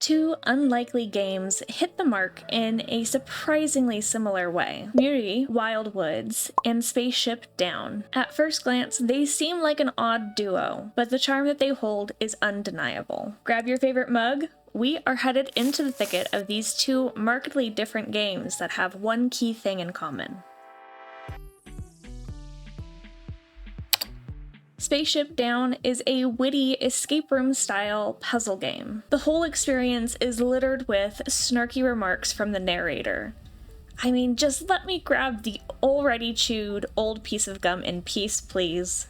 Two unlikely games hit the mark in a surprisingly similar way. Muri, Wildwoods, and Spaceship Down. At first glance, they seem like an odd duo, but the charm that they hold is undeniable. Grab your favorite mug. We are headed into the thicket of these two markedly different games that have one key thing in common. Spaceship Down is a witty escape room style puzzle game. The whole experience is littered with snarky remarks from the narrator. I mean, just let me grab the already chewed old piece of gum in peace, please.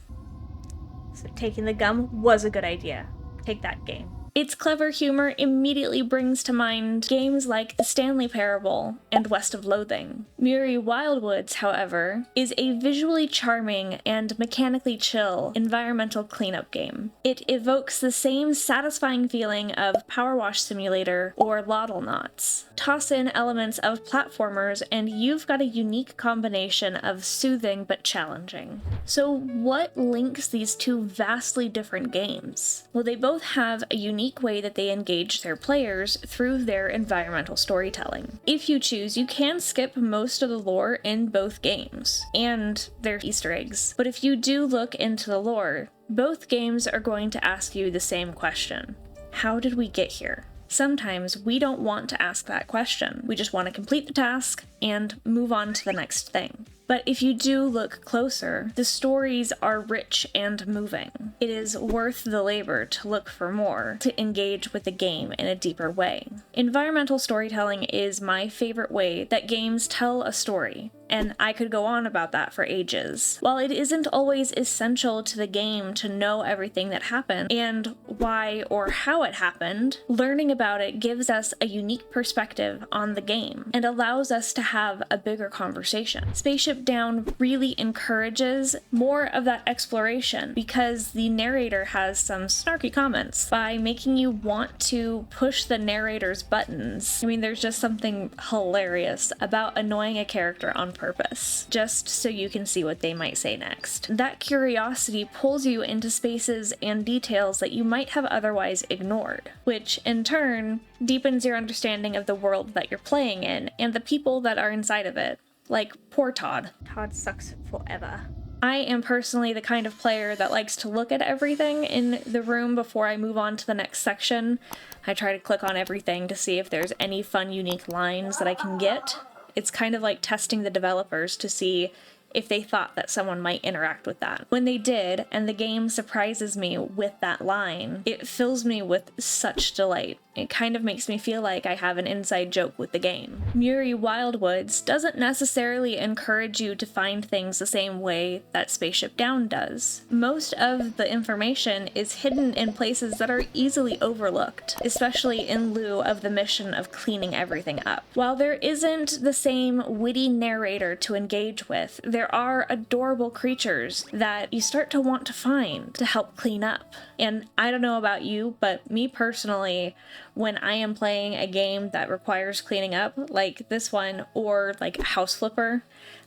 So taking the gum was a good idea. Take that, game. Its clever humor immediately brings to mind games like The Stanley Parable and West of Loathing. Muri Wildwoods, however, is a visually charming and mechanically chill environmental cleanup game. It evokes the same satisfying feeling of Power Wash Simulator or Lottle Knots. Toss in elements of platformers and you've got a unique combination of soothing but challenging. So what links these two vastly different games? Well, they both have a unique way that they engage their players through their environmental storytelling. If you choose, you can skip most of the lore in both games, and their Easter eggs. But if you do look into the lore, both games are going to ask you the same question. How did we get here? Sometimes we don't want to ask that question. We just want to complete the task and move on to the next thing. But if you do look closer, the stories are rich and moving. It is worth the labor to look for more, to engage with the game in a deeper way. Environmental storytelling is my favorite way that games tell a story, and I could go on about that for ages. While it isn't always essential to the game to know everything that happened and why or how it happened, learning about it gives us a unique perspective on the game and allows us to have a bigger conversation. Spaceship Down really encourages more of that exploration because the narrator has some snarky comments by making you want to push the narrator's buttons. I mean, there's just something hilarious about annoying a character on purpose, just so you can see what they might say next. That curiosity pulls you into spaces and details that you might have otherwise ignored, which in turn deepens your understanding of the world that you're playing in and the people that are inside of it. Like, poor Todd. Todd sucks forever. I am personally the kind of player that likes to look at everything in the room before I move on to the next section. I try to click on everything to see if there's any fun, unique lines that I can get. It's kind of like testing the developers to see if they thought that someone might interact with that. When they did, and the game surprises me with that line, it fills me with such delight. It kind of makes me feel like I have an inside joke with the game. Muri Wildwoods doesn't necessarily encourage you to find things the same way that Spaceship Down does. Most of the information is hidden in places that are easily overlooked, especially in lieu of the mission of cleaning everything up. While there isn't the same witty narrator to engage with, there are adorable creatures that you start to want to find to help clean up. And I don't know about you, but me personally, when I am playing a game that requires cleaning up, like this one, or like House Flipper,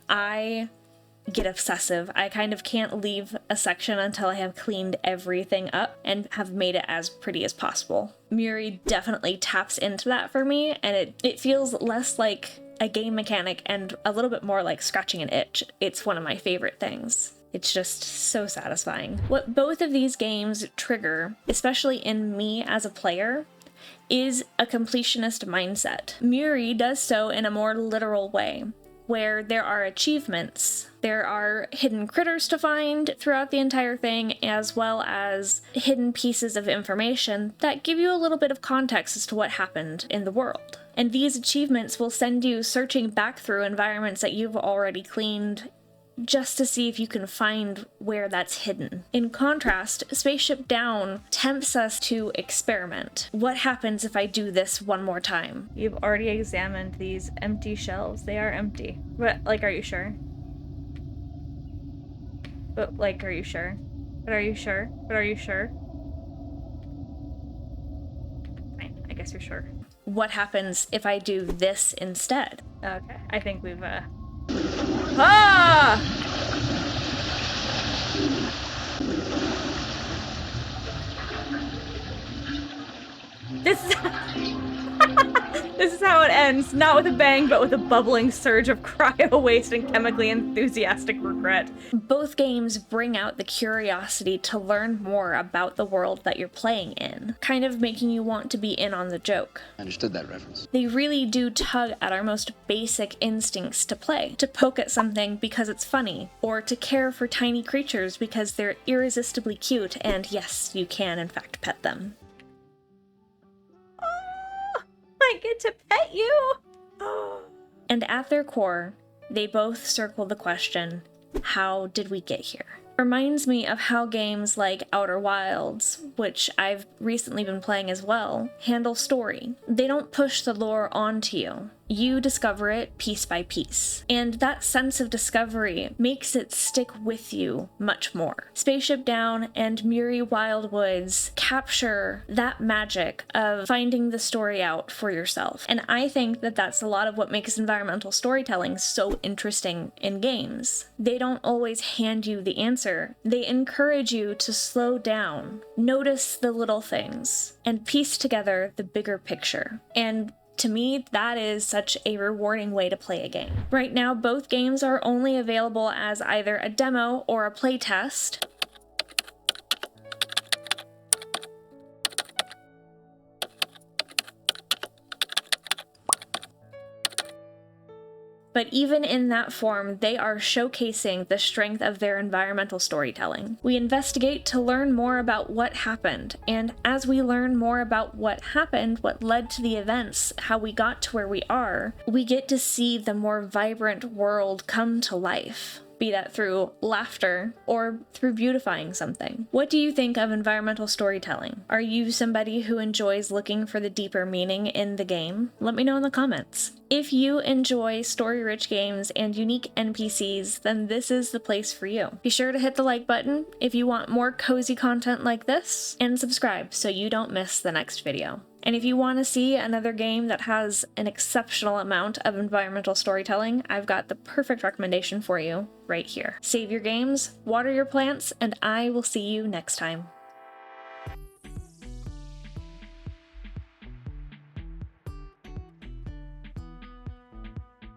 I get obsessive. I kind of can't leave a section until I have cleaned everything up and have made it as pretty as possible. Muri definitely taps into that for me, and it feels less like a game mechanic and a little bit more like scratching an itch. It's one of my favorite things. It's just so satisfying. What both of these games trigger, especially in me as a player, is a completionist mindset. Muri does so in a more literal way, where there are achievements, there are hidden critters to find throughout the entire thing, as well as hidden pieces of information that give you a little bit of context as to what happened in the world. And these achievements will send you searching back through environments that you've already cleaned just to see if you can find where that's hidden. In contrast, Spaceship Down tempts us to experiment. What happens if I do this one more time? You've already examined these empty shelves. They are empty. But, like, are you sure? But, like, are you sure? But are you sure? But are you sure? Fine, I guess you're sure. What happens if I do this instead? Okay, I think we've, Ah! This is this is how it ends. Not with a bang, but with a bubbling surge of cryo waste and chemically enthusiastic regret. Both games bring out the curiosity to learn more about the world that you're playing in, kind of making you want to be in on the joke. I understood that reference. They really do tug at our most basic instincts to play, to poke at something because it's funny, or to care for tiny creatures because they're irresistibly cute, and yes, you can in fact pet them. I get to pet you! And at their core, they both circle the question, how did we get here? Reminds me of how games like Outer Wilds, which I've recently been playing as well, handle story. They don't push the lore onto you. You discover it piece by piece. And that sense of discovery makes it stick with you much more. Spaceship Down and Muri Wildwoods capture that magic of finding the story out for yourself. And I think that that's a lot of what makes environmental storytelling so interesting in games. They don't always hand you the answer. They encourage you to slow down, notice the little things, and piece together the bigger picture. And to me, that is such a rewarding way to play a game. Right now, both games are only available as either a demo or a playtest. But even in that form, they are showcasing the strength of their environmental storytelling. We investigate to learn more about what happened, and as we learn more about what happened, what led to the events, how we got to where we are, we get to see the more vibrant world come to life. Be that through laughter or through beautifying something. What do you think of environmental storytelling? Are you somebody who enjoys looking for the deeper meaning in the game? Let me know in the comments. If you enjoy story-rich games and unique NPCs, then this is the place for you. Be sure to hit the like button if you want more cozy content like this, and subscribe so you don't miss the next video. And if you want to see another game that has an exceptional amount of environmental storytelling, I've got the perfect recommendation for you right here. Save your games, water your plants, and I will see you next time.